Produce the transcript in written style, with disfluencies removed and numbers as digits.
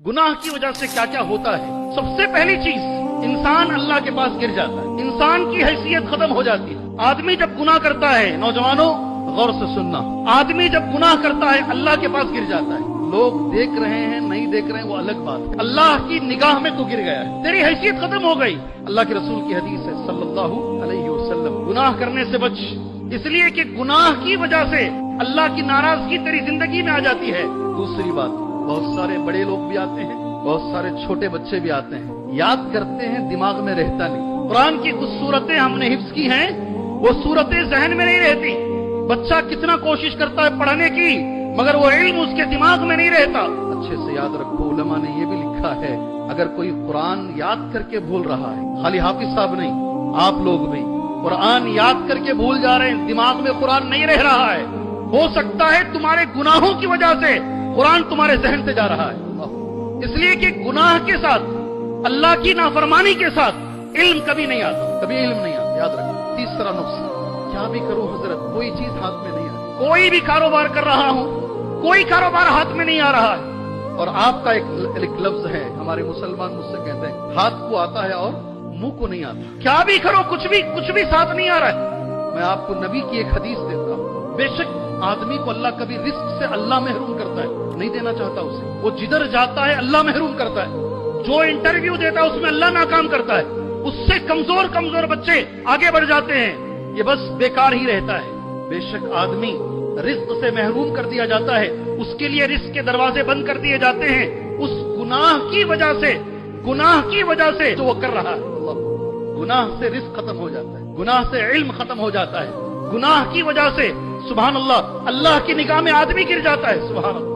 गुनाह की वजह से क्या क्या होता है। सबसे पहली चीज, इंसान अल्लाह के पास गिर जाता है, इंसान की हैसियत खत्म हो जाती है। आदमी जब गुनाह करता है, नौजवानों गौर से सुनना, आदमी जब गुनाह करता है अल्लाह के पास गिर जाता है। लोग देख रहे हैं नहीं देख रहे हैं वो अलग बात है, अल्लाह की निगाह में तू गिर गया है, तेरी हैसियत खत्म हो गई। अल्लाह के रसूल की हदीस है सल्लल्लाहु अलैहि वसल्लम, गुनाह करने से बच, इसलिए कि गुनाह की वजह से अल्लाह की नाराजगी तेरी जिंदगी में आ जाती है। दूसरी बात, बहुत सारे बड़े लोग भी आते हैं, बहुत सारे छोटे बच्चे भी आते हैं, याद करते हैं दिमाग में रहता नहीं। कुरान की कुछ सूरतें हमने हिफ्ज की हैं, वो सूरतें जहन में नहीं रहती। बच्चा कितना कोशिश करता है पढ़ने की, मगर वो इल्म उसके दिमाग में नहीं रहता। अच्छे से याद रखो, उलमा ने ये भी लिखा है, अगर कोई कुरान याद करके भूल रहा है, खाली हाफिज साहब नहीं, आप लोग भी कुरान याद करके भूल जा रहे हैं, दिमाग में कुरान नहीं रह रहा है, हो सकता है तुम्हारे गुनाहों की वजह से कुरान तुम्हारे जहन से जा रहा है। इसलिए कि गुनाह के साथ, अल्लाह की नाफरमानी के साथ इल्म कभी नहीं आता, कभी इल्म नहीं आता, याद रखो। तीसरा नुक्सा, क्या भी करो हजरत, कोई चीज हाथ में नहीं आ रही। कोई भी कारोबार कर रहा हूं, कोई कारोबार हाथ में नहीं आ रहा है, और आपका एक लफ्ज है, हमारे मुसलमान मुझसे कहते हैं, हाथ को आता है और मुंह को नहीं आता। क्या भी करो, कुछ भी साथ नहीं आ रहा है। मैं आपको नबी की एक हदीस देता हूं, बेशक आदमी को अल्लाह कभी रिस्क से अल्लाह महरूम करता है, नहीं देना चाहता उसे, वो जिधर जाता है अल्लाह महरूम करता है, जो इंटरव्यू देता है उसमें अल्लाह नाकाम करता है, उससे कमजोर बच्चे आगे बढ़ जाते हैं, ये बस बेकार ही रहता है। बेशक आदमी रिस्क से महरूम कर दिया जाता है, उसके लिए रिस्क के दरवाजे बंद कर दिए जाते हैं, उस गुनाह की वजह से जो वो कर रहा है। गुनाह से रिस्क खत्म हो जाता है, गुनाह से इल्म खत्म हो जाता है, गुनाह की वजह से सुभान अल्लाह, अल्लाह की निगाह में आदमी गिर जाता है। सुभान अल्लाह।